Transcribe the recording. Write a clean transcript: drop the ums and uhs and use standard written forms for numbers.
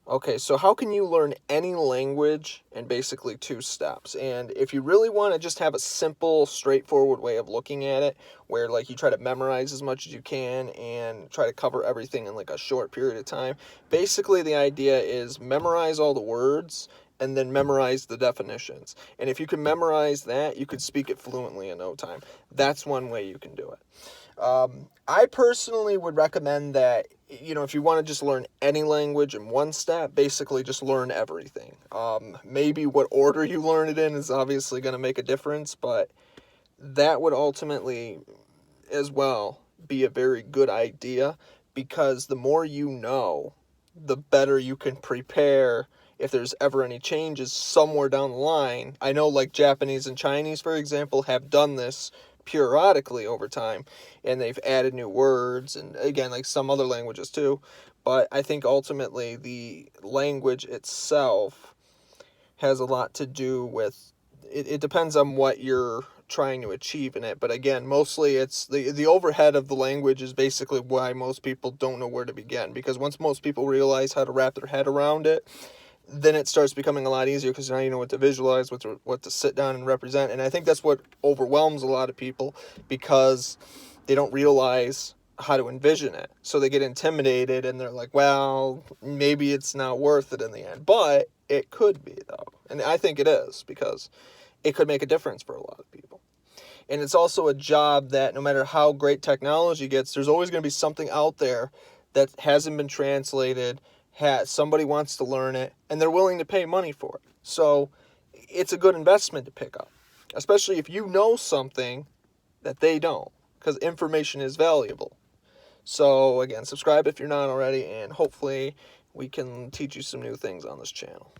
Okay, so how can you learn any language in basically 2 steps? And if you really want to just have a simple, straightforward way of looking at it, where like you try to memorize as much as you can and try to cover everything in like a short period of time, basically the idea is memorize all the words and then memorize the definitions. And if you can memorize that, you could speak it fluently in no time. That's one way you can do it. I personally would recommend that, if you want to just learn any language in one step, basically just learn everything. Maybe what order you learn it in is obviously going to make a difference, but that would ultimately as well be a very good idea, because the more you know, the better you can prepare if there's ever any changes somewhere down the line. I know like Japanese and Chinese, for example, have done this periodically over time, and they've added new words, and again, like some other languages too. But I think ultimately the language itself has a lot to do with it. It depends on what you're trying to achieve in it, but again, mostly it's the overhead of the language is basically why most people don't know where to begin, because once most people realize how to wrap their head around it, then it starts becoming a lot easier, because now you know what to visualize, what to sit down and represent. And I think that's what overwhelms a lot of people, because they don't realize how to envision it. So they get intimidated and they're like, well, maybe it's not worth it in the end. But it could be, though. And I think it is, because it could make a difference for a lot of people. And it's also a job that no matter how great technology gets, there's always going to be something out there that hasn't been translated, somebody wants to learn it, and they're willing to pay money for it. So it's a good investment to pick up, especially if you know something that they don't, because information is valuable. So again, subscribe if you're not already, and hopefully we can teach you some new things on this channel.